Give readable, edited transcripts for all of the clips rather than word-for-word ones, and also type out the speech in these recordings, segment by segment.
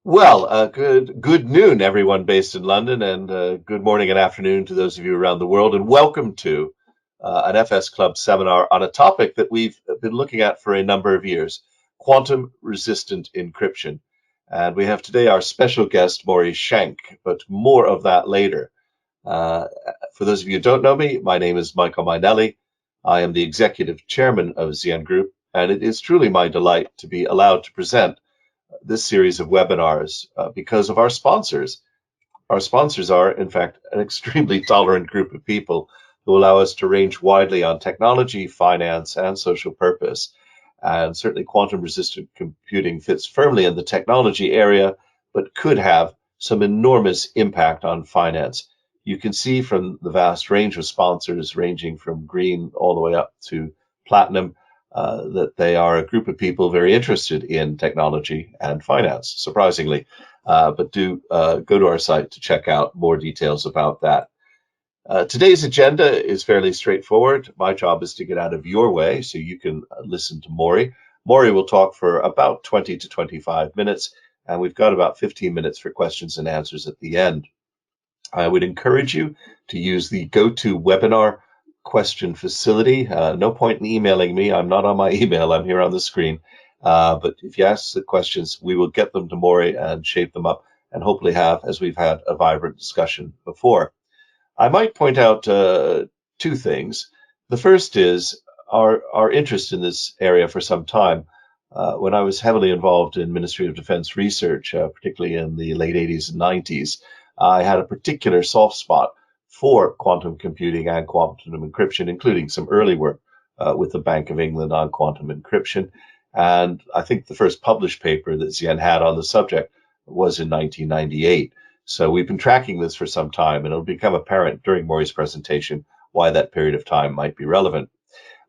Good noon, everyone based in London, and good morning and afternoon to those of you around the world, and welcome to an FS Club seminar on a topic that we've been looking at for a number of years, quantum-resistant encryption. And we have today our special guest, Maury Shenk, but more of that later. For those of you who don't know me, my name is Michael Mainelli. I am the executive chairman of Xi'an Group, and it is truly my delight to be allowed to present this series of webinars because of our sponsors. Our sponsors are, in fact, an extremely tolerant group of people who allow us to range widely on technology, finance, and social purpose. And certainly quantum-resistant computing fits firmly in the technology area, but could have some enormous impact on finance. You can see from the vast range of sponsors, ranging from green all the way up to platinum, that they are a group of people very interested in technology and finance, surprisingly. But do go to our site to check out more details about that. Today's agenda is fairly straightforward. My job is to get out of your way so you can listen to Maury. Maury will talk for about 20 to 25 minutes, and we've got about 15 minutes for questions and answers at the end. I would encourage you to use the GoToWebinar question facility. No point in emailing me. I'm not on my email. I'm here on the screen. But if you ask the questions, we will get them to Maury and shape them up and hopefully have, as we've had, a vibrant discussion before. I might point out two things. The first is our interest in this area for some time. When I was heavily involved in Ministry of Defense research, particularly in the late 80s and 90s, I had a particular soft spot for quantum computing and quantum encryption, including some early work with the Bank of England on quantum encryption. And I think the first published paper that Xi'an had on the subject was in 1998. So we've been tracking this for some time, and it'll become apparent during Maury's presentation why that period of time might be relevant.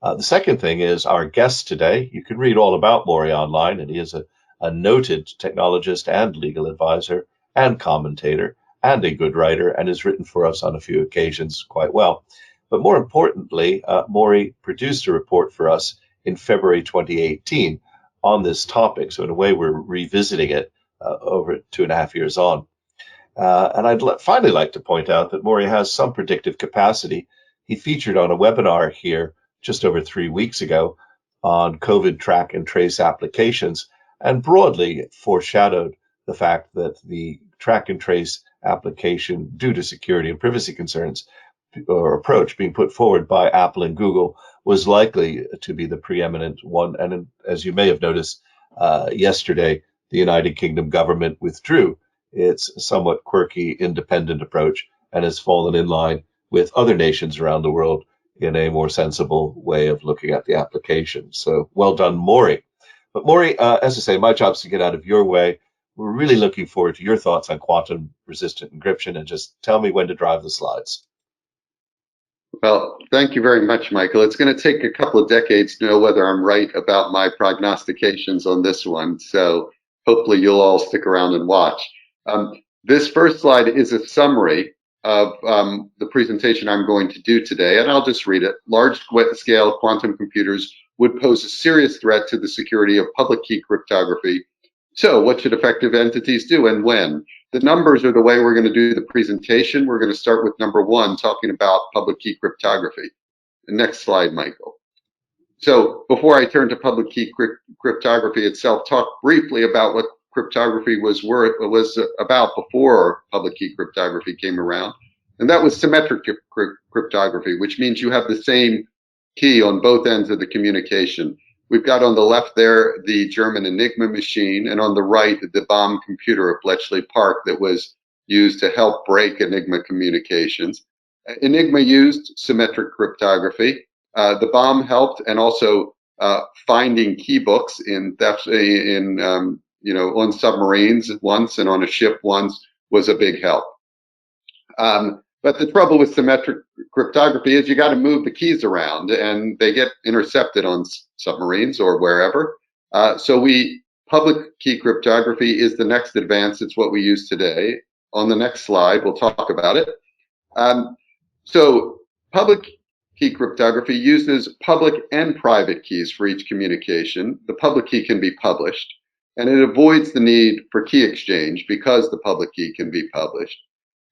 The second thing is our guest today. You can read all about Maury online, and he is a noted technologist and legal advisor and commentator and a good writer, and has written for us on a few occasions quite well. But more importantly, Maury produced a report for us in February 2018 on this topic. So in a way, we're revisiting it over 2.5 years on. And I'd finally like to point out that Maury has some predictive capacity. He featured on a webinar here just over 3 weeks ago on COVID track and trace applications, and broadly foreshadowed the fact that the track and trace application, due to security and privacy concerns or approach being put forward by Apple and Google, was likely to be the preeminent one. And as you may have noticed yesterday, the United Kingdom government withdrew its somewhat quirky independent approach and has fallen in line with other nations around the world in a more sensible way of looking at the application. So well done, Maury. But Maury, as I say, my job is to get out of your way. We're really looking forward to your thoughts on quantum-resistant encryption, and just tell me when to drive the slides. Well, thank you very much, Michael. It's going to take a couple of decades to know whether I'm right about my prognostications on this one, so hopefully you'll all stick around and watch. This first slide is a summary of the presentation I'm going to do today, and I'll just read it. Large-scale quantum computers would pose a serious threat to the security of public key cryptography. So what should effective entities do and when? The numbers are the way we're going to do the presentation. We're going to start with number 1, talking about public key cryptography. The next slide, Michael. So before I turn to public key cryptography itself, talk briefly about what cryptography was about before public key cryptography came around. And that was symmetric cryptography, which means you have the same key on both ends of the communication. We've got on the left there the German Enigma machine, and on the right the bomb computer at Bletchley Park that was used to help break Enigma communications. Enigma used symmetric cryptography. The bomb helped, and also finding key books on submarines once and on a ship once was a big help. But the trouble with symmetric cryptography is you got to move the keys around, and they get intercepted on submarines or wherever. Public key cryptography is the next advance. It's what we use today. On the next slide, we'll talk about it. So public key cryptography uses public and private keys for each communication. The public key can be published, and it avoids the need for key exchange because the public key can be published.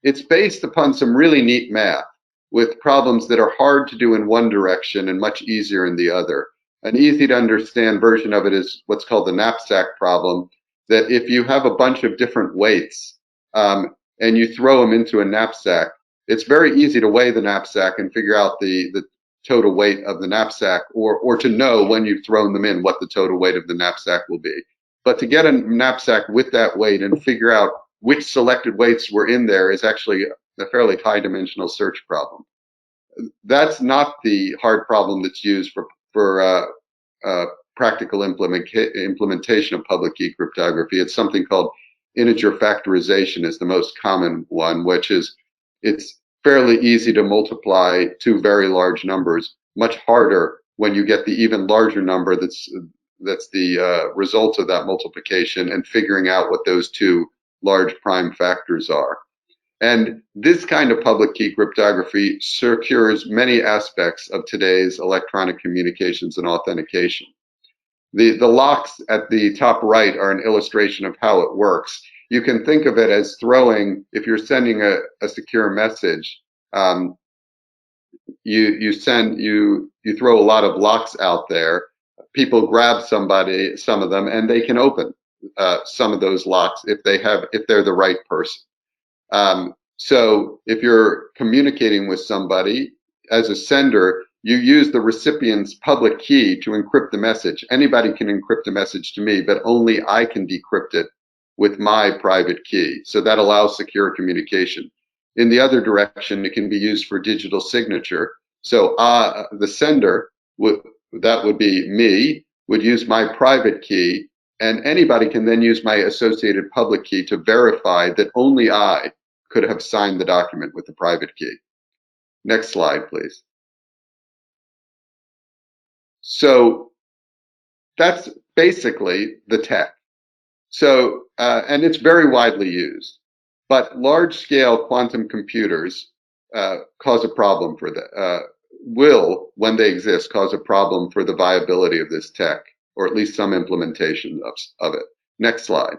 It's based upon some really neat math with problems that are hard to do in one direction and much easier in the other. An easy to understand version of it is what's called the knapsack problem, that if you have a bunch of different weights and you throw them into a knapsack, it's very easy to weigh the knapsack and figure out the total weight of the knapsack, or to know when you've thrown them in what the total weight of the knapsack will be. But to get a knapsack with that weight and figure out which selected weights were in there is actually a fairly high dimensional search problem. That's not the hard problem that's used for practical implementation of public key cryptography. It's something called integer factorization is the most common one, which is it's fairly easy to multiply two very large numbers, much harder when you get the even larger number that's the result of that multiplication and figuring out what those two large prime factors are. And this kind of public key cryptography secures many aspects of today's electronic communications and authentication. The locks at the top right are an illustration of how it works. You can think of it as throwing, if you're sending a secure message, you throw a lot of locks out there. People grab some of them, and they can open some of those locks if they're the right person. So if you're communicating with somebody as a sender, you use the recipient's public key to encrypt the message. Anybody can encrypt a message to me, but only I can decrypt it with my private key. So that allows secure communication. In the other direction, it can be used for digital signature. So the sender, that would be me, would use my private key, and anybody can then use my associated public key to verify that only I could have signed the document with the private key. Next slide, please. So that's basically the tech. So, and it's very widely used, but large-scale quantum computers cause a problem for will, when they exist, cause a problem for the viability of this tech, or at least some implementation of it. Next slide.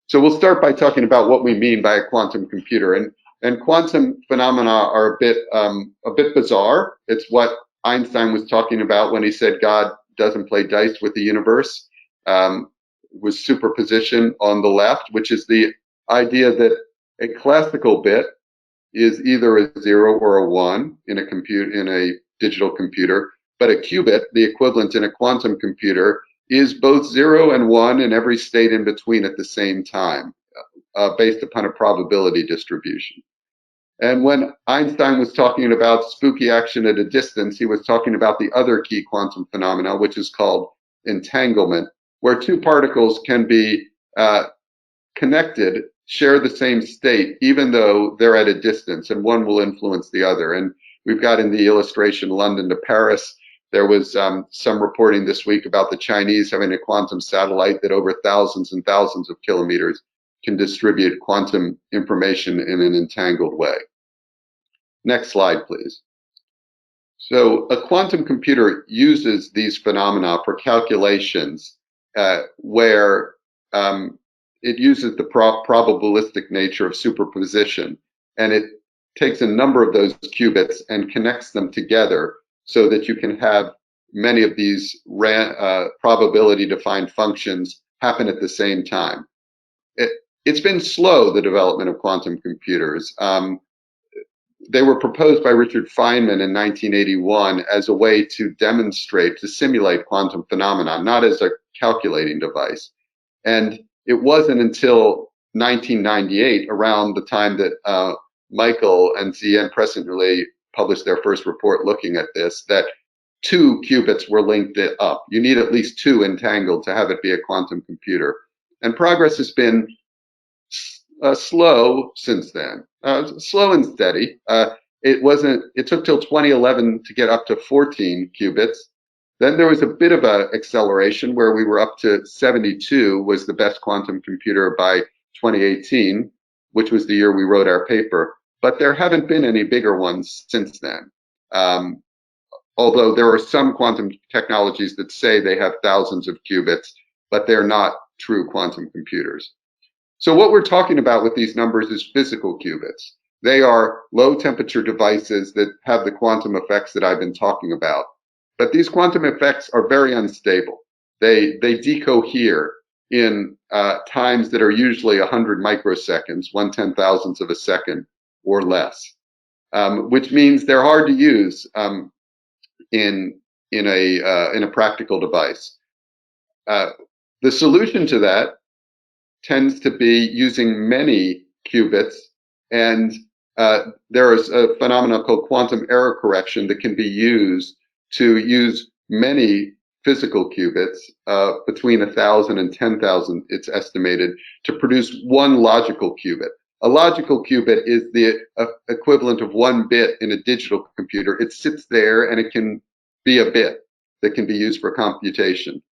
So we'll start by talking about what we mean by a quantum computer, and quantum phenomena are a bit bizarre. It's what Einstein was talking about when he said God doesn't play dice with the universe. Was superposition on the left, which is the idea that a classical bit is either a 0 or a 1 in a digital computer, but a qubit, the equivalent in a quantum computer, is both 0 and 1 in every state in between at the same time, based upon a probability distribution. And when Einstein was talking about spooky action at a distance, he was talking about the other key quantum phenomena, which is called entanglement, where two particles can be connected, share the same state, even though they're at a distance, and one will influence the other. And we've got in the illustration London to Paris. There was some reporting this week about the Chinese having a quantum satellite that over thousands and thousands of kilometers can distribute quantum information in an entangled way. Next slide, please. So a quantum computer uses these phenomena for calculations where it uses the probabilistic nature of superposition, and it takes a number of those qubits and connects them together so that you can have many of these probability-defined functions happen at the same time. It's been slow, the development of quantum computers. They were proposed by Richard Feynman in 1981 as a way to demonstrate, to simulate quantum phenomena, not as a calculating device. And it wasn't until 1998, around the time that Michael and Zien presently published their first report looking at this, that two qubits were linked up. You need at least two entangled to have it be a quantum computer. And progress has been slow since then, slow and steady. It took till 2011 to get up to 14 qubits. Then there was a bit of an acceleration where we were up to 72 was the best quantum computer by 2018, which was the year we wrote our paper. But there haven't been any bigger ones since then. Although there are some quantum technologies that say they have thousands of qubits, but they're not true quantum computers. So what we're talking about with these numbers is physical qubits. They are low temperature devices that have the quantum effects that I've been talking about. But these quantum effects are very unstable. They decohere in times that are usually 100 microseconds, 1/10,000th of a second or less, which means they're hard to use in a practical device. The solution to that tends to be using many qubits, and there is a phenomenon called quantum error correction that can be used to use many physical qubits, between 1,000 and 10,000, it's estimated, to produce one logical qubit. A logical qubit is the equivalent of one bit in a digital computer. It sits there and it can be a bit that can be used for computation.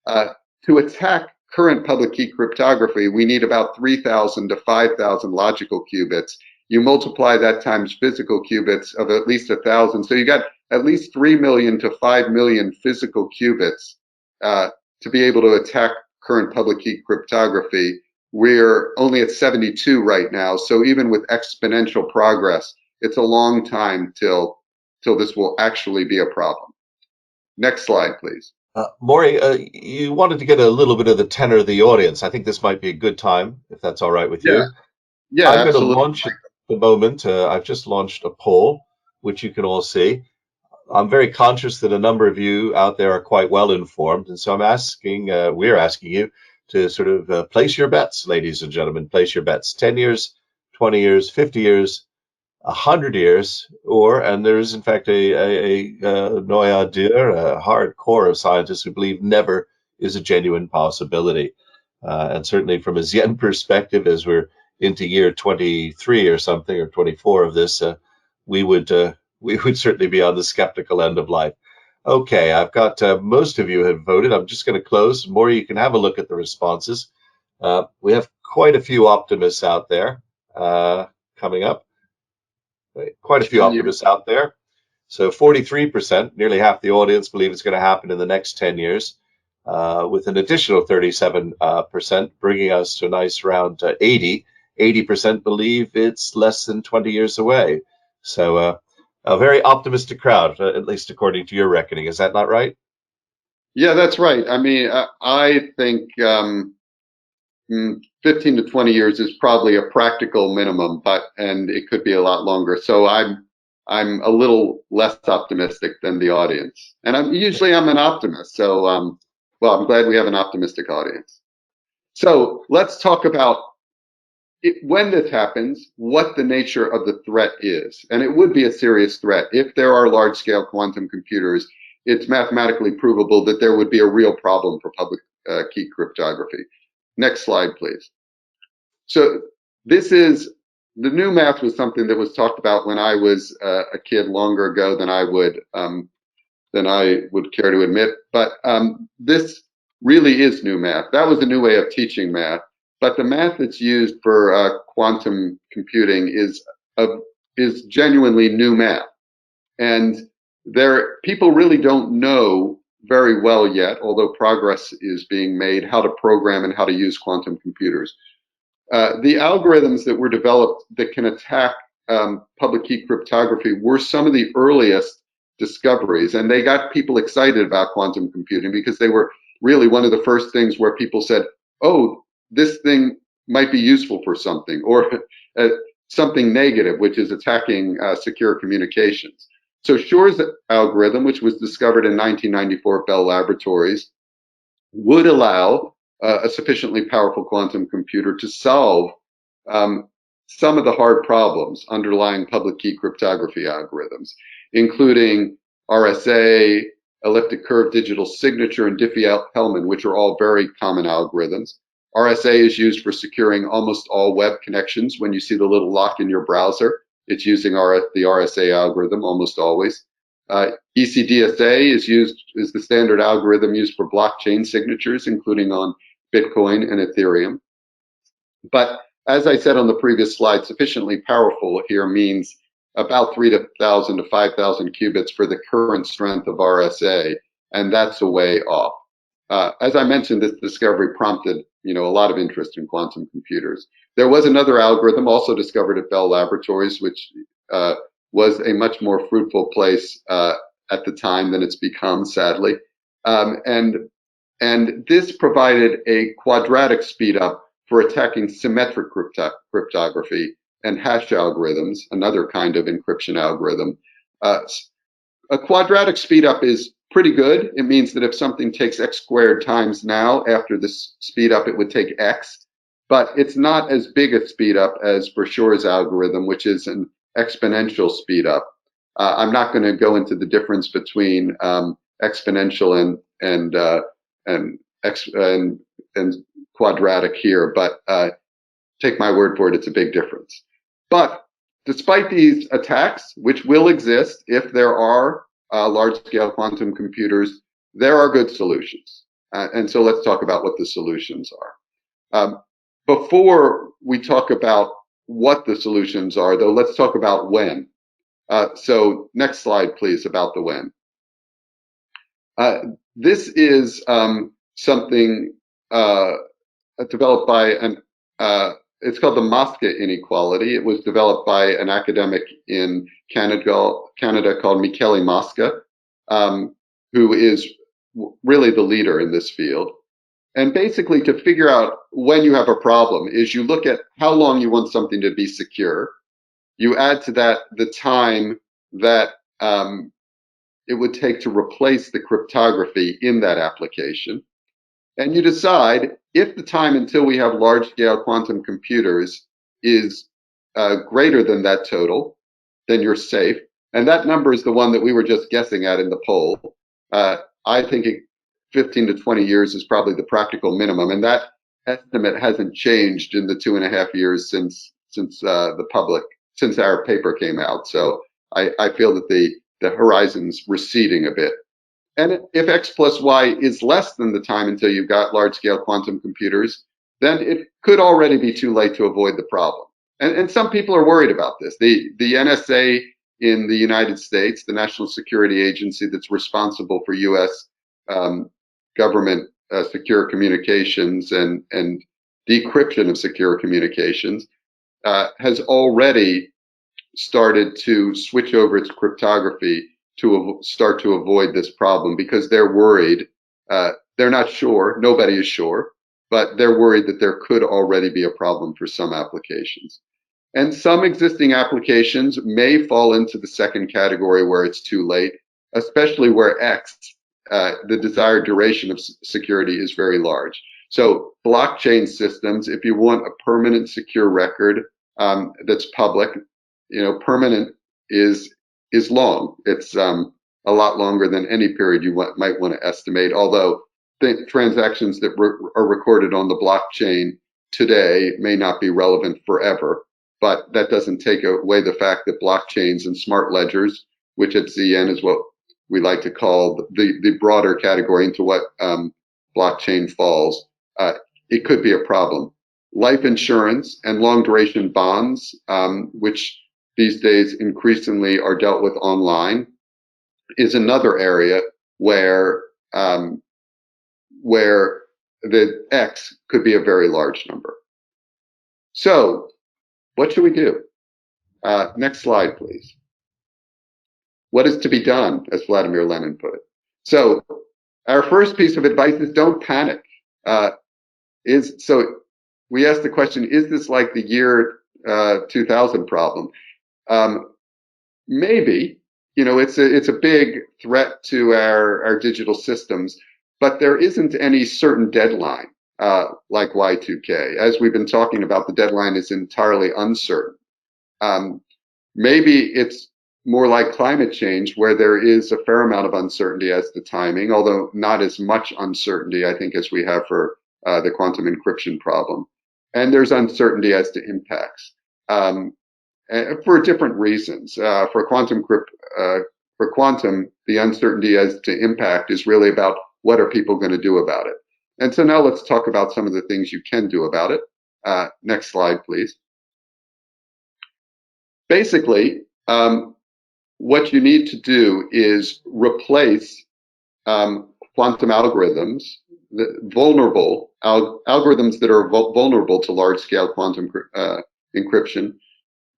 To attack current public key cryptography, we need about 3,000 to 5,000 logical qubits. You multiply that times physical qubits of at least 1,000. So you got at least 3 million to 5 million physical qubits to be able to attack current public key cryptography. We're only at 72 right now. So even with exponential progress, it's a long time till this will actually be a problem. Next slide, please. Maury, you wanted to get a little bit of the tenor of the audience. I think this might be a good time, if that's all right with Yeah, you. yeah, I'm going to absolutely. launch at the moment. I've just launched a poll, which you can all see. I'm very conscious that a number of you out there are quite well informed, and so we're asking you to sort of place your bets, ladies and gentlemen. Place your bets: 10 years, 20 years, 50 years, 100 years, and there is in fact a noyau dur, a hardcore of scientists who believe never is a genuine possibility. And certainly from a Zen perspective, as we're into year 23 or something, or 24 of this, we would certainly be on the skeptical end of life. Okay, I've got most of you have voted. I'm just going to close. Maury, you can have a look at the responses. We have quite a few optimists out there coming up. Quite a few 10 years. optimists out there. So 43%, nearly half the audience, believe it's going to happen in the next 10 years, with an additional 37%, bringing us to a nice round 80. 80% believe it's less than 20 years away. So a very optimistic crowd, at least according to your reckoning. Is that not right? Yeah, that's right. I mean, I think 15 to 20 years is probably a practical minimum, and it could be a lot longer. So I'm a little less optimistic than the audience, and I'm an optimist. So well, I'm glad we have an optimistic audience. So let's talk about when this happens, what the nature of the threat is. And it would be a serious threat. If there are large-scale quantum computers, it's mathematically provable that there would be a real problem for public key cryptography. Next slide, please. So this is, the new math was something that was talked about when I was a kid longer ago than I would care to admit. But this really is new math. That was a new way of teaching math. But the math that's used for quantum computing is genuinely new math, and people really don't know very well yet, although progress is being made, how to program and how to use quantum computers. The algorithms that were developed that can attack public key cryptography were some of the earliest discoveries, and they got people excited about quantum computing because they were really one of the first things where people said, oh, this thing might be useful for something, or something negative, which is attacking secure communications. So Shor's algorithm, which was discovered in 1994 at Bell Laboratories, would allow a sufficiently powerful quantum computer to solve some of the hard problems underlying public key cryptography algorithms, including RSA, elliptic curve digital signature, and Diffie-Hellman, which are all very common algorithms. RSA is used for securing almost all web connections. When you see the little lock in your browser, it's using the RSA algorithm almost always. ECDSA is the standard algorithm used for blockchain signatures, including on Bitcoin and Ethereum. But as I said on the previous slide, sufficiently powerful here means about 3,000 to 5,000 qubits for the current strength of RSA, and that's a way off. As I mentioned, this discovery prompted, a lot of interest in quantum computers. There was another algorithm also discovered at Bell Laboratories, which was a much more fruitful place at the time than it's become, sadly. And this provided a quadratic speedup for attacking symmetric cryptography and hash algorithms, another kind of encryption algorithm. A quadratic speedup is pretty good. It means that if something takes x squared times now, after this speedup, it would take x. But it's not as big a speedup as Brochure's algorithm, which is an exponential speedup. I'm not going to go into the difference between exponential and quadratic here, but take my word for it, it's a big difference. But despite these attacks, which will exist if there are large-scale quantum computers, there are good solutions. And so let's talk about what the solutions are. Before we talk about what the solutions are, though, let's talk about when. So next slide, please, about the when. This is something developed by it's called the Mosca inequality. It was developed by an academic in Canada called Michele Mosca, who is really the leader in this field. And basically, to figure out when you have a problem is you look at how long you want something to be secure. You add to that the time that it would take to replace the cryptography in that application. And you decide if the time until we have large-scale quantum computers is greater than that total, then you're safe. And that number is the one that we were just guessing at in the poll. I think 15 to 20 years is probably the practical minimum. And that estimate hasn't changed in the 2.5 years since our paper came out. So I feel that the horizon's receding a bit. And if x plus y is less than the time until you've got large-scale quantum computers, then it could already be too late to avoid the problem. And some people are worried about this. The NSA in the United States, the National Security Agency that's responsible for U.S. Government secure communications and decryption of secure communications, has already started to switch over its cryptography to start to avoid this problem because they're worried. They're not sure. Nobody is sure, but they're worried that there could already be a problem for some applications. And some existing applications may fall into the second category where it's too late, especially where X, the desired duration of security, is very large. So blockchain systems, if you want a permanent secure record that's public, permanent is long. It's a lot longer than any period you might want to estimate, although the transactions that are recorded on the blockchain today may not be relevant forever. But that doesn't take away the fact that blockchains and smart ledgers, which at ZN is what we like to call the broader category into what blockchain falls, it could be a problem. Life insurance and long duration bonds, which these days increasingly are dealt with online, is another area where the X could be a very large number. So what should we do? Next slide, please. What is to be done, as Vladimir Lenin put it? So our first piece of advice is don't panic. So we asked the question, is this like the year 2000 problem? Maybe, it's a big threat to our digital systems, but there isn't any certain deadline like Y2K. As we've been talking about, the deadline is entirely uncertain. Maybe it's more like climate change, where there is a fair amount of uncertainty as to timing, although not as much uncertainty, I think, as we have for the quantum encryption problem. And there's uncertainty as to impacts. For different reasons. For quantum, the uncertainty as to impact is really about what are people going to do about it. And so now let's talk about some of the things you can do about it. Next slide, please. Basically, what you need to do is replace quantum algorithms vulnerable algorithms that are vulnerable to large-scale quantum encryption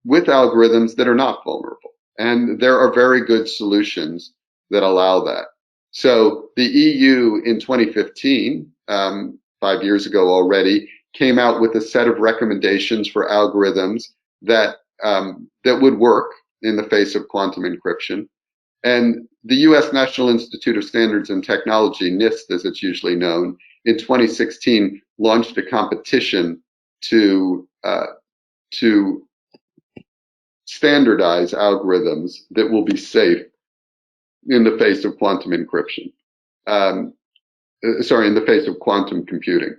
with algorithms that are not vulnerable. And there are very good solutions that allow that. So the EU in 2015, 5 years ago already, came out with a set of recommendations for algorithms that that would work in the face of quantum encryption. And the US National Institute of Standards and Technology, NIST as it's usually known, in 2016 launched a competition to standardize algorithms that will be safe in the face of quantum encryption. In the face of quantum computing.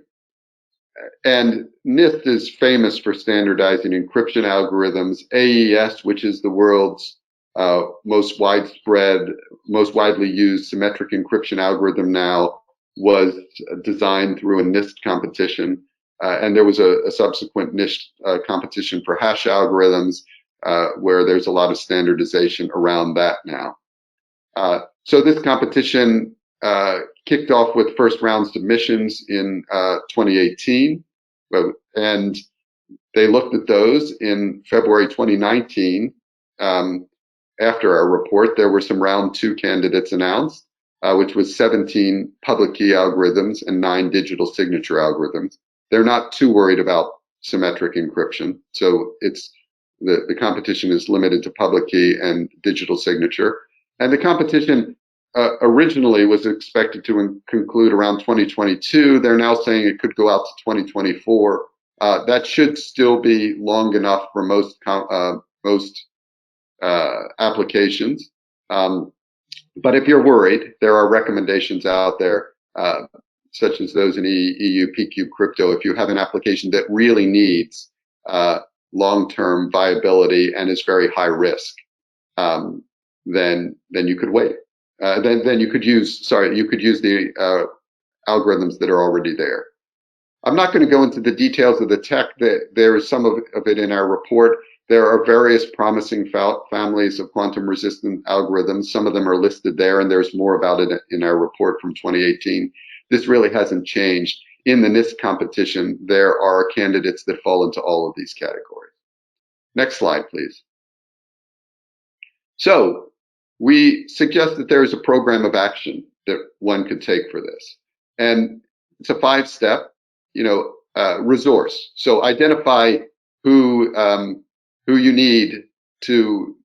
And NIST is famous for standardizing encryption algorithms. AES, which is the world's most widely used symmetric encryption algorithm now, was designed through a NIST competition. And there was a subsequent NIST competition for hash algorithms, where there's a lot of standardization around that now. So this competition kicked off with first round submissions in 2018, and they looked at those in February 2019. After our report, there were some round 2 candidates announced, which was 17 public key algorithms and 9 digital signature algorithms. They're not too worried about symmetric encryption, so it's the competition is limited to public key and digital signature. And the competition originally was expected to conclude around 2022. They're now saying it could go out to 2024. That should still be long enough for most applications. But if you're worried, there are recommendations out there, such as those in EU PQ Crypto. If you have an application that really needs long-term viability and is very high risk, then you could wait. Then you could use the algorithms that are already there. I'm not going to go into the details of the tech. There is some of it in our report. There are various promising families of quantum-resistant algorithms. Some of them are listed there, and there's more about it in our report from 2018. This really hasn't changed. In the NIST competition, there are candidates that fall into all of these categories. Next slide, please. So we suggest that there is a program of action that one could take for this. And it's a 5-step, resource. So identify who you need to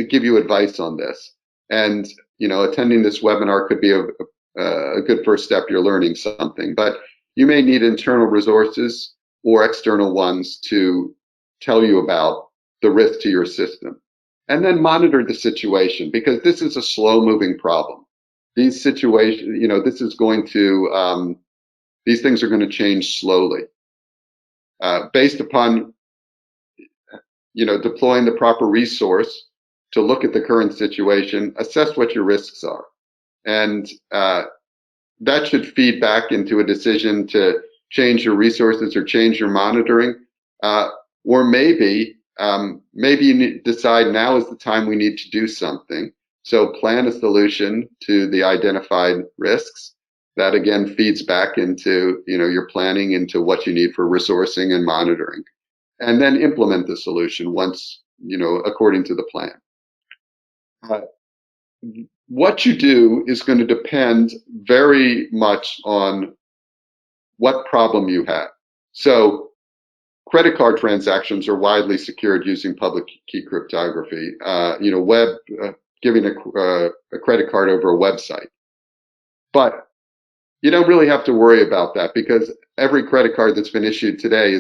give you advice on this. And, attending this webinar could be a good first step. You're learning something, but you may need internal resources or external ones to tell you about the risk to your system. And then monitor the situation, because this is a slow-moving problem. These situations, these things are going to change slowly. Based upon, deploying the proper resource to look at the current situation, assess what your risks are. And that should feed back into a decision to change your resources or change your monitoring. Or maybe you decide now is the time we need to do something. So plan a solution to the identified risks. That again feeds back into your planning into what you need for resourcing and monitoring, and then implement the solution once according to the plan. What you do is going to depend very much on what problem you have. So credit card transactions are widely secured using public key cryptography. Giving a credit card over a website. But you don't really have to worry about that, because every credit card that's been issued today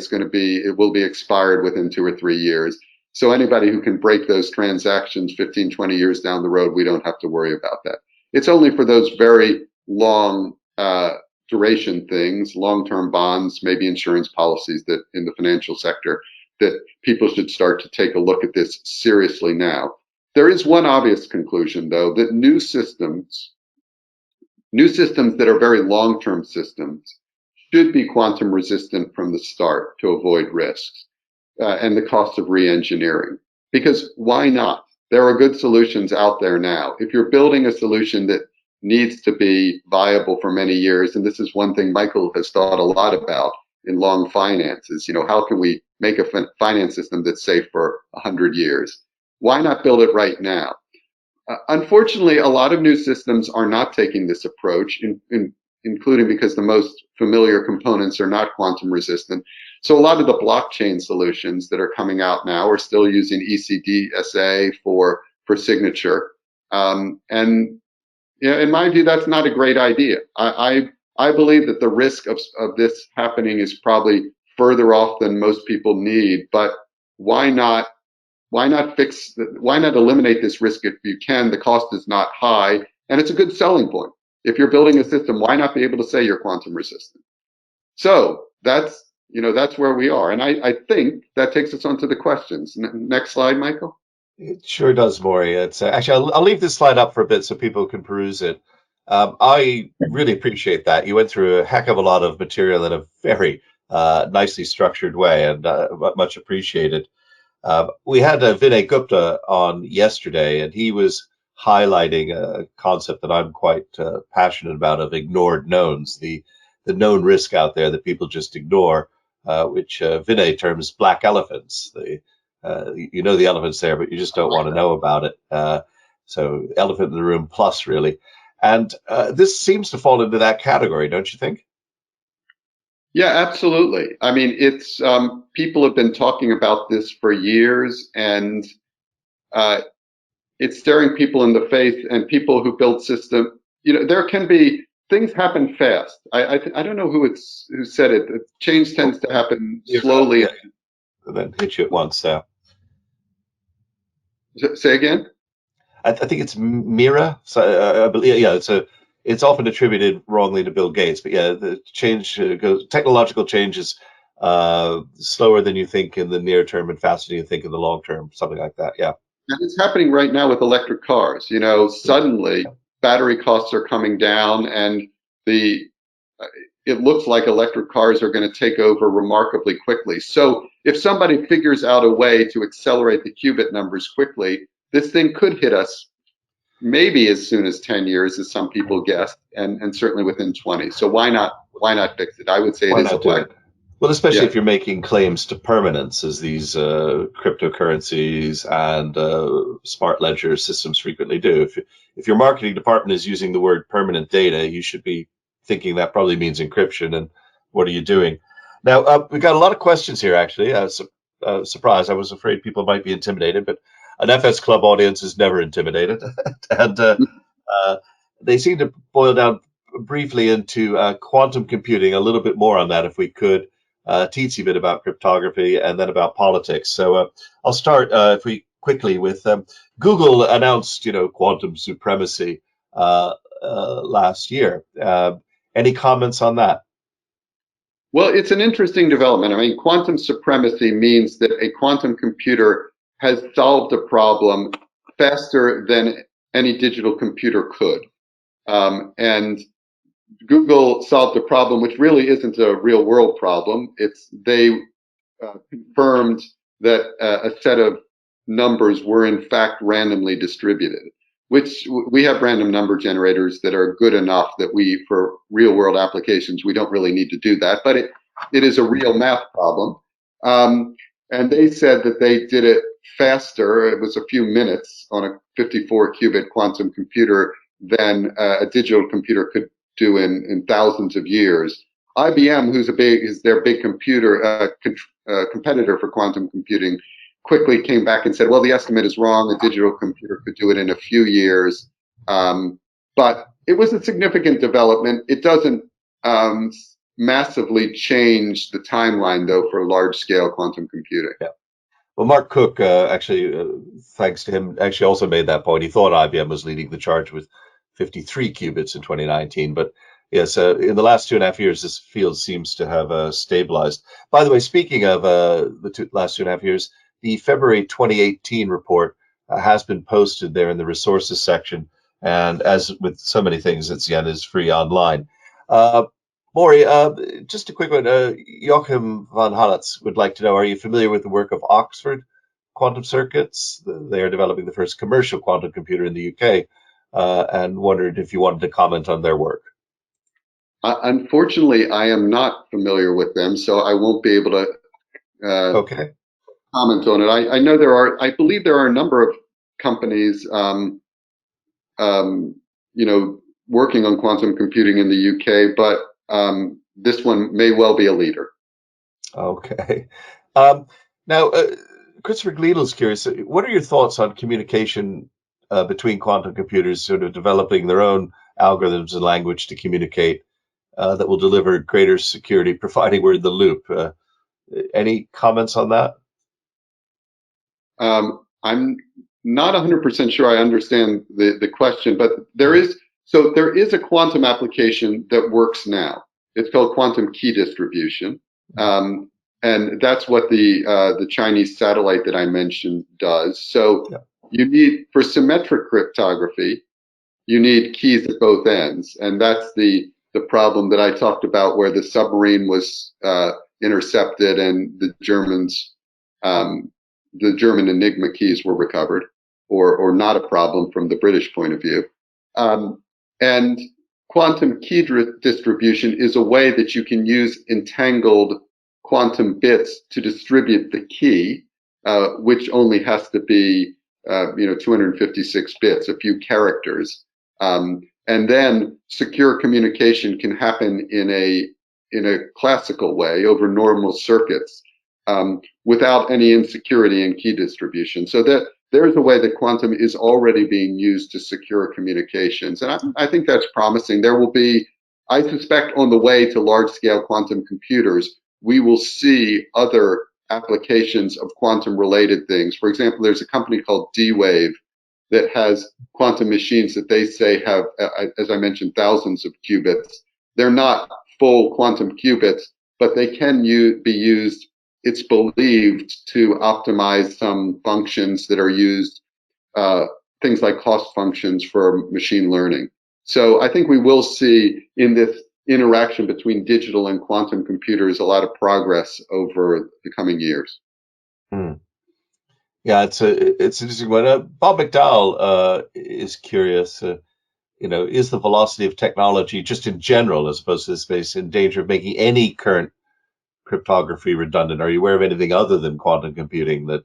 will be expired within 2 or 3 years. So anybody who can break those transactions 15, 20 years down the road, we don't have to worry about that. It's only for those very long duration things, long-term bonds, maybe insurance policies that in the financial sector, that people should start to take a look at this seriously now. There is one obvious conclusion, though, that new systems that are very long-term systems should be quantum resistant from the start to avoid risks and the cost of re-engineering. Because why not? There are good solutions out there now. If you're building a solution that needs to be viable for many years. And this is one thing Michael has thought a lot about in long finances. How can we make a finance system that's safe for 100 years? Why not build it right now? Unfortunately, a lot of new systems are not taking this approach, including because the most familiar components are not quantum resistant. So a lot of the blockchain solutions that are coming out now are still using ECDSA for signature. And in my view, that's not a great idea. I believe that the risk of this happening is probably further off than most people need, but why not why not eliminate this risk if you can? The cost is not high, and it's a good selling point. If you're building a system, why not be able to say you're quantum resistant? So that's where we are. And I think that takes us on to the questions. Next slide, Michael. It sure does, Maury. It's actually, I'll leave this slide up for a bit so people can peruse it. I really appreciate that. You went through a heck of a lot of material in a very nicely structured way, and much appreciated. We had Vinay Gupta on yesterday, and he was highlighting a concept that I'm quite passionate about of ignored knowns, the known risk out there that people just ignore, which Vinay terms black elephants. The elephant's there, but you just don't want to know about it. So elephant in the room plus, really. And this seems to fall into that category, don't you think? Yeah, absolutely. I mean, it's people have been talking about this for years, and uh, it's staring people in the face. And people who build system, there can be things happen fast. I don't know who said it. Change tends to happen slowly. Yeah, and then hit you at once. Say again. I think it's Mira. So I believe, yeah, it's often attributed wrongly to Bill Gates, but yeah, the change technological change is slower than you think in the near term and faster than you think in the long term, something like that. Yeah. And it's happening right now with electric cars. Suddenly battery costs are coming down, and the it looks like electric cars are going to take over remarkably quickly. So if somebody figures out a way to accelerate the qubit numbers quickly, this thing could hit us maybe as soon as 10 years, as some people guess, and certainly within 20. So why not fix it? I would say it Why is a not do black. it? Well, especially Yeah. if you're making claims to permanence, as these cryptocurrencies and smart ledger systems frequently do. If your marketing department is using the word permanent data, you should be thinking that probably means encryption. And what are you doing? Now, we've got a lot of questions here, actually. Surprise. I was afraid people might be intimidated, but an FS Club audience is never intimidated. And uh, they seem to boil down briefly into quantum computing, a little bit more on that if we could, teensy bit about cryptography, and then about politics. So I'll start, if we quickly, with Google announced, quantum supremacy last year. Any comments on that? Well, it's an interesting development. I mean, quantum supremacy means that a quantum computer has solved a problem faster than any digital computer could. And Google solved a problem which really isn't a real world problem. They confirmed that a set of numbers were in fact randomly distributed, which we have random number generators that are good enough that for real world applications, we don't really need to do that, but it is a real math problem. And they said that they did it faster. It was a few minutes on a 54 qubit quantum computer than a digital computer could do in thousands of years. IBM, is their big competitor for quantum computing, quickly came back and said, well, the estimate is wrong. A digital computer could do it in a few years. But it was a significant development. It doesn't massively change the timeline, though, for large scale quantum computing. Yeah. Well, Mark Cook, actually, thanks to him, actually also made that point. He thought IBM was leading the charge with 53 qubits in 2019. But yes, in the last 2.5 years, this field seems to have stabilized. By the way, speaking of the last 2.5 years, the February 2018 report has been posted there in the resources section. And as with so many things, it's again is free online. Uh, Maury, just a quick one. Joachim von Halitz would like to know, are you familiar with the work of Oxford Quantum Circuits? They are developing the first commercial quantum computer in the UK. and wondered if you wanted to comment on their work. Unfortunately, I am not familiar with them, so I won't be able to Okay. comment on it. I know I believe there are a number of companies, working on quantum computing in the UK, but this one may well be a leader. Okay. Um, now, Christopher Gleedle's curious. What are your thoughts on communication between quantum computers, sort of developing their own algorithms and language to communicate that will deliver greater security, providing we're in the loop? Any comments on that? I'm not 100% sure I understand the question, but there is a quantum application that works now. It's called quantum key distribution, and that's what the Chinese satellite that I mentioned does. So Yeah. you need, for symmetric cryptography, you need keys at both ends, and that's the problem that I talked about, where the submarine was intercepted and the German Enigma keys were recovered, or not a problem from the British point of view. And quantum key distribution is a way that you can use entangled quantum bits to distribute the key, which only has to be 256 bits, a few characters. And then secure communication can happen in a classical way over normal circuits, without any insecurity in key distribution. So that there's a way that quantum is already being used to secure communications. And I think that's promising. There will be, I suspect, on the way to large-scale quantum computers, we will see other applications of quantum-related things. For example, there's a company called D-Wave that has quantum machines that they say have, as I mentioned, thousands of qubits. They're not full quantum qubits, but they can be used, it's believed, to optimize some functions that are used, things like cost functions for machine learning. So I think we will see in this interaction between digital and quantum computers a lot of progress over the coming years. Hmm. Yeah, it's an interesting one. Bob McDowell is curious. Is the velocity of technology, just in general, as opposed to this space, in danger of making any current cryptography redundant? Are you aware of anything other than quantum computing that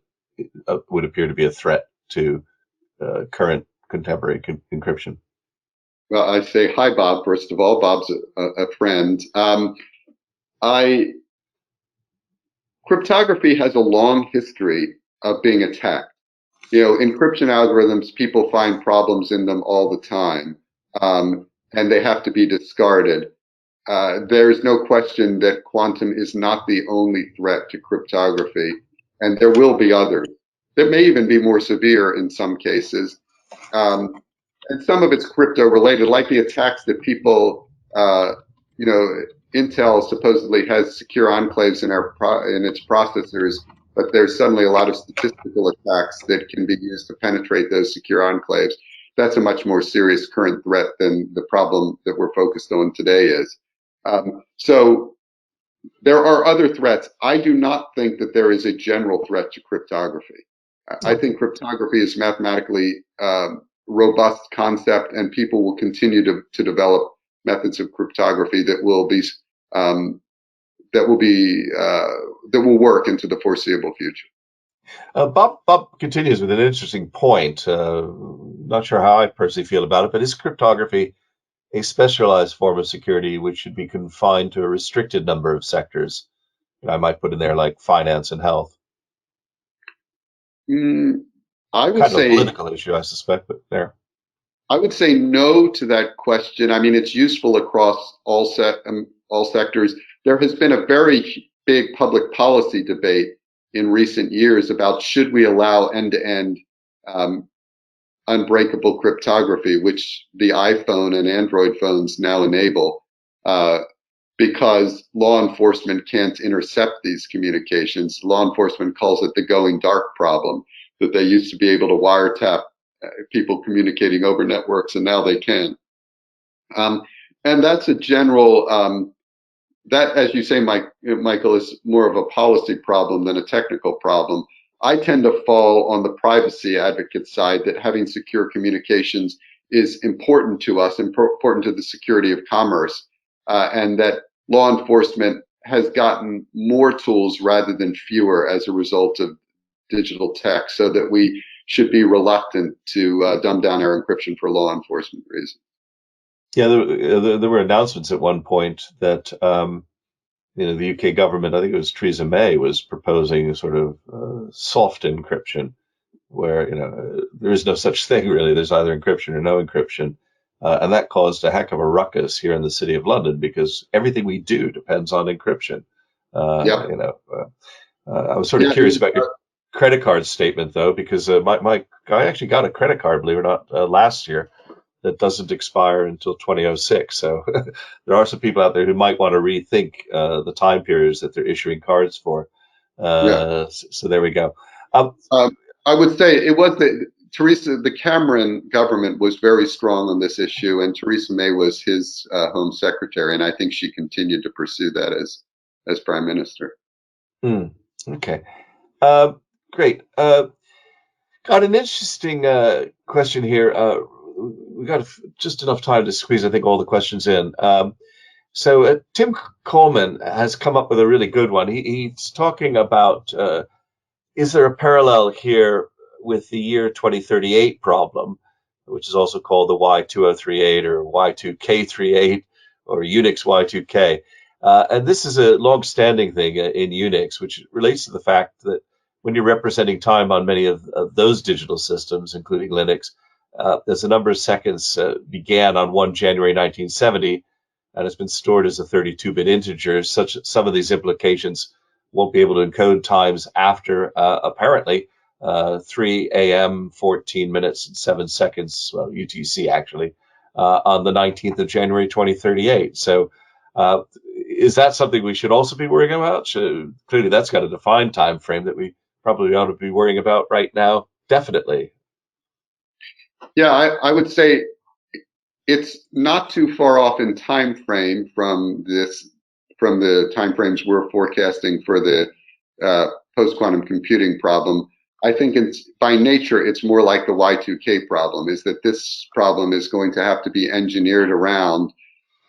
would appear to be a threat to current contemporary encryption? Well, I say hi, Bob. First of all, Bob's a friend. Cryptography has a long history of being attacked. Encryption algorithms, people find problems in them all the time, and they have to be discarded. There's no question that quantum is not the only threat to cryptography, and there will be others. That may even be more severe in some cases. And some of it's crypto related, like the attacks that people, Intel supposedly has secure enclaves in its processors, but there's suddenly a lot of statistical attacks that can be used to penetrate those secure enclaves. That's a much more serious current threat than the problem that we're focused on today is. So there are other threats. I do not think that there is a general threat to cryptography. I think cryptography is mathematically robust concept, and people will continue to develop methods of cryptography that will work into the foreseeable future. Bob continues with an interesting point. Not sure how I personally feel about it, but is cryptography a specialized form of security which should be confined to a restricted number of sectors? I might put in there like finance and health. I would Kind of a say political issue, I suspect, but there. I would say no to that question. I mean, it's useful across all sectors. There has been a very big public policy debate in recent years about should we allow end-to-end unbreakable cryptography, which the iPhone and Android phones now enable, because law enforcement can't intercept these communications. Law enforcement calls it the going dark problem, that they used to be able to wiretap people communicating over networks, and now they can. And that's a general, that, as you say, Michael, is more of a policy problem than a technical problem. I tend to fall on the privacy advocate side, that having secure communications is important to us, important to the security of commerce, and that law enforcement has gotten more tools rather than fewer as a result of digital tech, so that we should be reluctant to dumb down our encryption for law enforcement reasons. Yeah, there were announcements at one point that the UK government, I think it was Theresa May, was proposing a sort of soft encryption, where there is no such thing really. There's either encryption or no encryption, and that caused a heck of a ruckus here in the City of London because everything we do depends on encryption. Uh, Yeah, you know, I was sort of yeah. curious about your credit card statement though, because my I actually got a credit card, believe it or not, last year that doesn't expire until 2006. So there are some people out there who might want to rethink the time periods that they're issuing cards for. Yeah. So there we go. Um, I would say it was the Cameron government was very strong on this issue, and Theresa May was his Home Secretary, and I think she continued to pursue that as Prime Minister. okay, great. Got an interesting question here. We got just enough time to squeeze, I think, all the questions in. So Tim Coleman has come up with a really good one. He's talking about is there a parallel here with the year 2038 problem, which is also called the Y2038 or Y2K38 or Unix Y2K? And this is a long-standing thing in Unix, which relates to the fact that when you're representing time on many of those digital systems, including Linux, there's a number of seconds began on 1 January 1970 and has been stored as a 32-bit integer. Some of these implications won't be able to encode times after apparently 3 a.m. 14 minutes and 7 seconds, well, UTC actually, on the 19th of January 2038. So is that something we should also be worrying about? Clearly that's got a defined time frame that we probably ought to be worrying about right now. Definitely. Yeah, I would say it's not too far off in time frame from the time frames we're forecasting for the post-quantum computing problem. I think by nature, it's more like the Y2K problem, is that this problem is going to have to be engineered around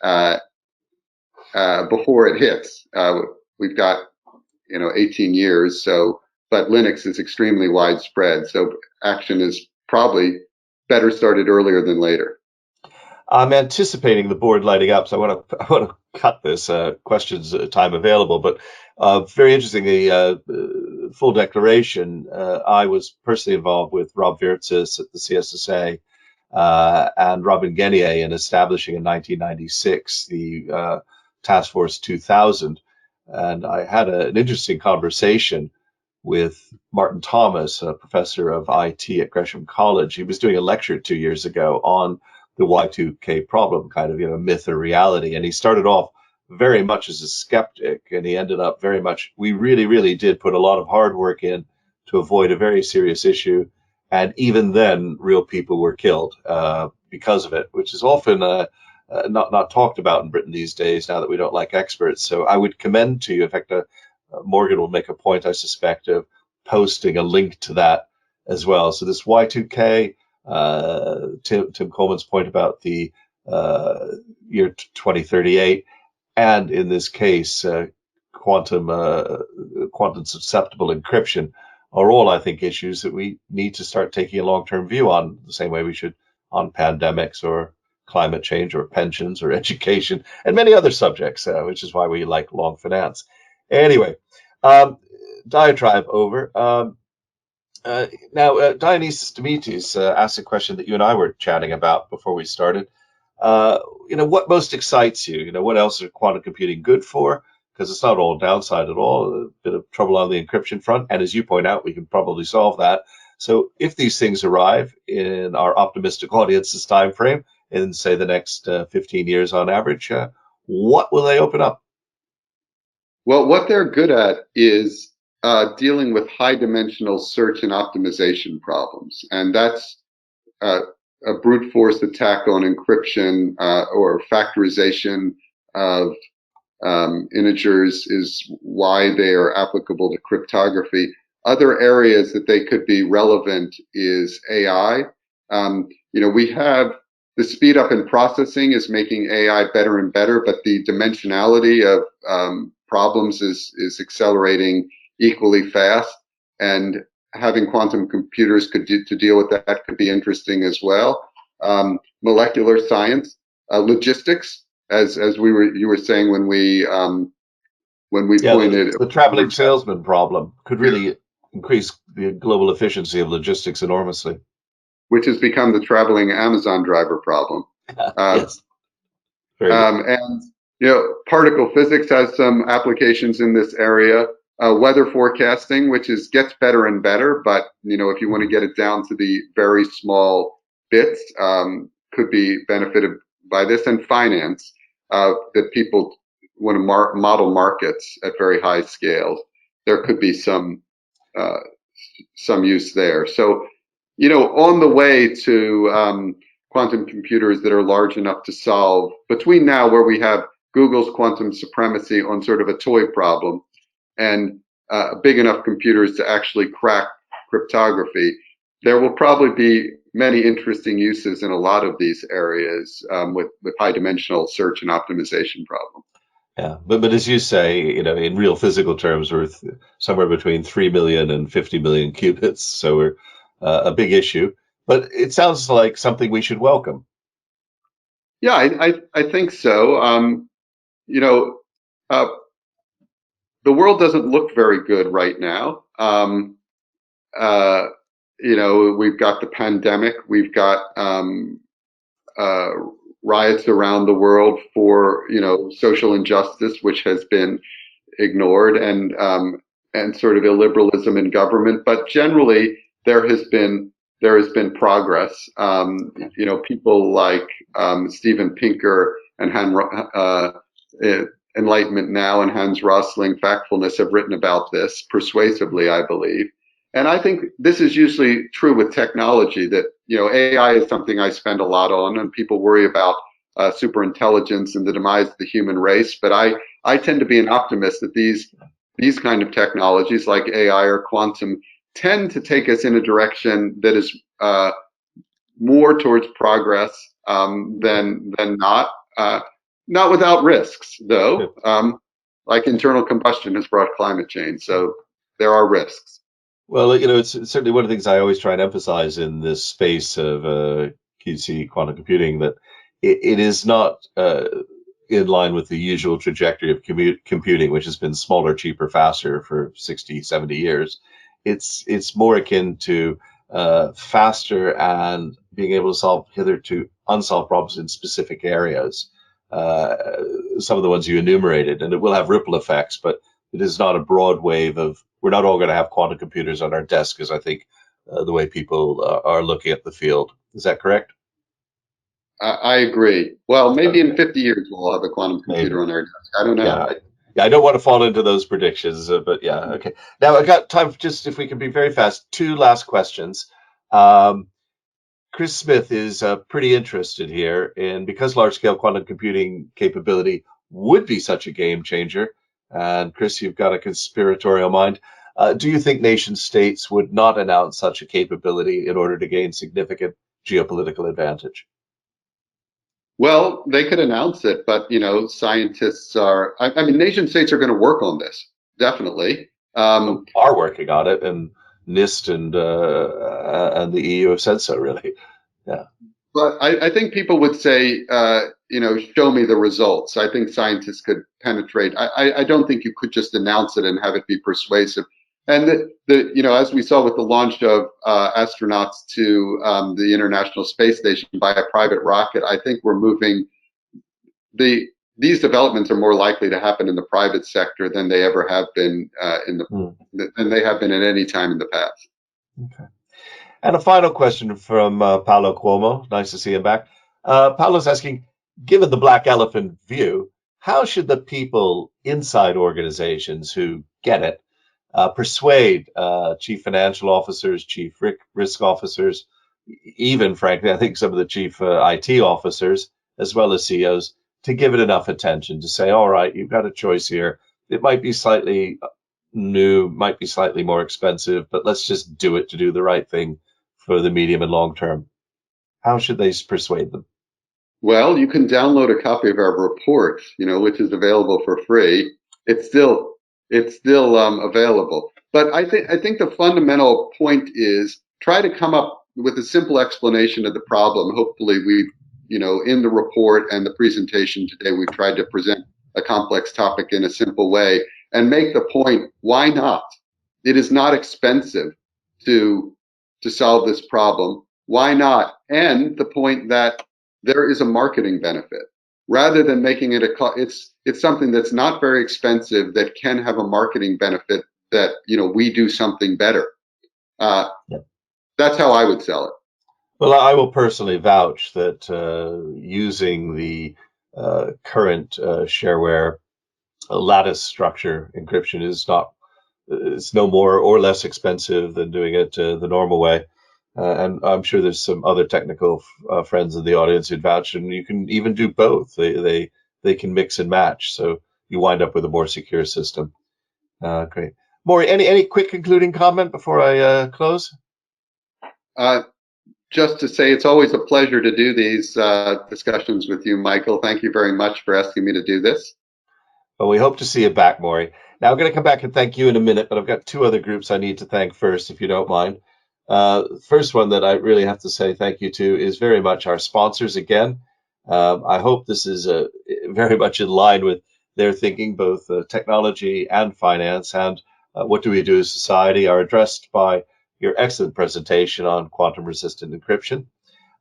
uh, before it hits. We've got 18 years, but Linux is extremely widespread, so action is probably better started earlier than later. I'm anticipating the board lighting up, so I want to cut this questions time available. But very interesting, the full declaration. I was personally involved with Rob Virtsis at the CSSA and Robin Guenier in establishing in 1996 the Task Force 2000, and I had an interesting conversation with Martin Thomas, a professor of IT at Gresham College. He was doing a lecture 2 years ago on the Y2K problem, kind of, myth or reality. And he started off very much as a skeptic, and he ended up very much, we really, really did put a lot of hard work in to avoid a very serious issue. And even then, real people were killed because of it, which is often not talked about in Britain these days now that we don't like experts. So I would commend to you, in fact, Morgan will make a point, I suspect, of posting a link to that as well. So this Y2K, Tim Coleman's point about the year 2038, and in this case, quantum susceptible encryption are all, I think, issues that we need to start taking a long-term view on, the same way we should on pandemics or climate change or pensions or education and many other subjects, which is why we like long finance. Anyway, um, diatribe over. Now, Dionysus Demetrius asked a question that you and I were chatting about before we started. What most excites you? What else is quantum computing good for? Because it's not all downside at all. A bit of trouble on the encryption front, and as you point out, we can probably solve that. So, if these things arrive in our optimistic audience's time frame, in say the next 15 years on average, what will they open up? Well, what they're good at is dealing with high dimensional search and optimization problems. And that's uh, a brute force attack on encryption or factorization of integers is why they are applicable to cryptography. Other areas that they could be relevant is AI. We have the speed up in processing is making AI better and better, but the dimensionality of problems is accelerating equally fast. And having quantum computers to deal with that could be interesting as well. Molecular science, logistics, as you were saying when we Yeah, pointed, the traveling salesman problem could really increase the global efficiency of logistics enormously. which has become the traveling Amazon driver problem. Uh, Yes, very good. and particle physics has some applications in this area. Weather forecasting, which gets better and better, but if you want to get it down to the very small bits, could be benefited by this. And finance, that people want to model markets at very high scales. There could be uh, some use there. So, on the way to quantum computers that are large enough to solve, between now where we have Google's quantum supremacy on sort of a toy problem and big enough computers to actually crack cryptography, there will probably be many interesting uses in a lot of these areas with high dimensional search and optimization problems. Yeah, but as you say, in real physical terms, we're somewhere between 3 million and 50 million qubits, so we're a big issue. But it sounds like something we should welcome. Yeah, I think so. You know, uh, the world doesn't look very good right now. Uh, we've got the pandemic, we've got uh, riots around the world for social injustice, which has been ignored, and sort of illiberalism in government. But generally, there has been progress. People like Steven Pinker and uh, Enlightenment Now and Hans Rosling Factfulness have written about this persuasively, I believe. And I think this is usually true with technology, that AI is something I spend a lot on, and people worry about super intelligence and the demise of the human race. But I tend to be an optimist that these kind of technologies like AI or quantum tend to take us in a direction that is more towards progress than not. Not without risks, though. Like internal combustion has brought climate change, so there are risks. Well, it's certainly one of the things I always try and emphasize in this space of QC quantum computing, that it is not in line with the usual trajectory of computing, which has been smaller, cheaper, faster for 60, 70 years. It's more akin to faster and being able to solve hitherto unsolved problems in specific areas. Some of the ones you enumerated, and it will have ripple effects, but it is not a broad wave of, we're not all going to have quantum computers on our desk, as I think the way people are looking at the field. Is that correct? I agree. Well, maybe in Okay, 50 years we'll have a quantum maybe. computer on our desk. I don't Yeah, know. I don't want to fall into those predictions, but yeah, okay. Now I got time for, just if we can be very fast, two last questions. Um, Chris Smith is pretty interested here in, because large scale quantum computing capability would be such a game changer. And Chris, you've got a conspiratorial mind. Do you think nation states would not announce such a capability in order to gain significant geopolitical advantage? Well, they could announce it, but scientists are. I mean, nation states are going to work on this definitely. Are working on it, and NIST and the EU have said so. Really, yeah. But I think people would say, show me the results. I think scientists could penetrate. I don't think you could just announce it and have it be persuasive. And as we saw with the launch of astronauts to the International Space Station by a private rocket, I think we're moving. These developments are more likely to happen in the private sector than they ever have been Hmm. than they have been at any time in the past. Okay. And a final question from Paolo Cuomo. Nice to see him back. Paolo's asking, given the black elephant view, how should the people inside organizations who get it persuade chief financial officers, chief risk officers, even, frankly, I think some of the chief IT officers, as well as CEOs, to give it enough attention to say, all right, you've got a choice here. It might be slightly new, might be slightly more expensive, but let's just do it to do the right thing for the medium and long term. How should they persuade them? Well, you can download a copy of our report, which is available for free. It's still available. But I think the fundamental point is try to come up with a simple explanation of the problem. Hopefully, in the report and the presentation today, we've tried to present a complex topic in a simple way and make the point: why not? It is not expensive to solve this problem. Why not? And the point that there is a marketing benefit rather than making it it's something that's not very expensive that can have a marketing benefit that we do something better. uh, Yep. that's how I would sell it. Well, I will personally vouch that using the current shareware lattice structure encryption is not it's no more or less expensive than doing it the normal way. And I'm sure there's some other technical friends in the audience who'd vouch, and you can even do both. They can mix and match, so you wind up with a more secure system. Great, Maury. Any quick concluding comment before I close? uh, just to say it's always a pleasure to do these discussions with you, Michael. Thank you very much for asking me to do this. Well, we hope to see you back, Maury. Now, I'm going to come back and thank you in a minute, but I've got two other groups I need to thank first, if you don't mind. First one that I really have to say thank you to is very much our sponsors again. I hope this is very much in line with their thinking, both technology and finance, and what do we do as society are addressed by your excellent presentation on quantum resistant encryption.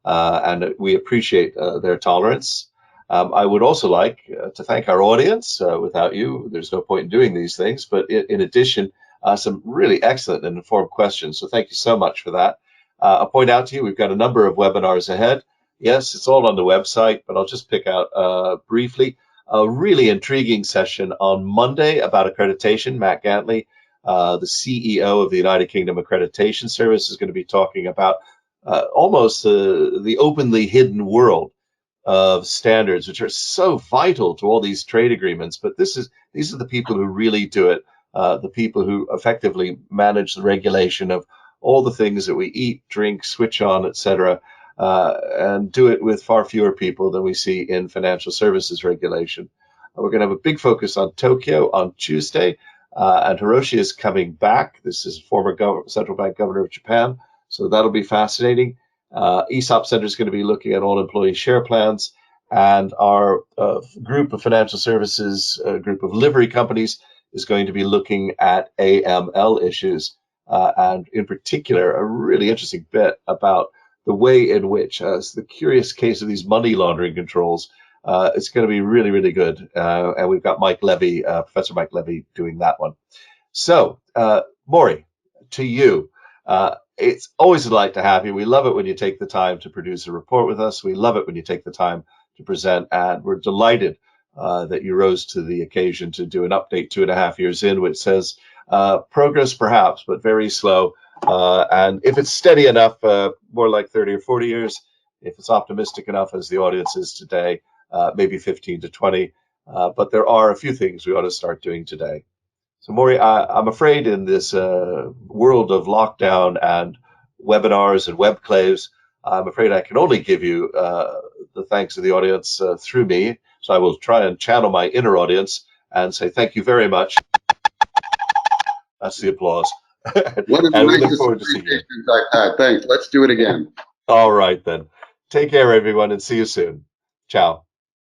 And we appreciate their tolerance. I would also like to thank our audience. Without you, there's no point in doing these things. But in addition, some really excellent and informed questions. So thank you so much for that. I'll point out to you, we've got a number of webinars ahead. Yes, it's all on the website, but I'll just pick out briefly a really intriguing session on Monday about accreditation. Matt Gantley, the CEO of the United Kingdom Accreditation Service, is going to be talking about almost the openly hidden world of standards, which are so vital to all these trade agreements. But these are the people who really do it, the people who effectively manage the regulation of all the things that we eat, drink, switch on, etc., and do it with far fewer people than we see in financial services regulation. We're going to have a big focus on Tokyo on Tuesday, and Hiroshi is coming back. This is former central bank governor of Japan, so that'll be fascinating. ESOP Center is going to be looking at all employee share plans, and our group of financial services, group of livery companies, is going to be looking at AML issues, and in particular, a really interesting bit about the way in which it's the curious case of these money laundering controls. It's going to be really, really good, and we've got Mike Levy, Professor Mike Levy, doing that one. So, Maury, to you. It's always a delight to have you. We love it when you take the time to produce a report with us. We love it when you take the time to present, and we're delighted that you rose to the occasion to do an update 2.5 years in, which says progress perhaps, but very slow. And if it's steady enough, more like 30 or 40 years. If it's optimistic enough, as the audience is today, maybe 15 to 20. But there are a few things we ought to start doing today. So, Maury, I'm afraid in this world of lockdown and webinars and web claves, I'm afraid I can only give you the thanks of the audience through me. So I will try and channel my inner audience and say thank you very much. That's the applause. One of the And we look nicest forward to seeing you. presentations I've had. Thanks. Let's do it again. All right, then. Take care, everyone, and see you soon. Ciao.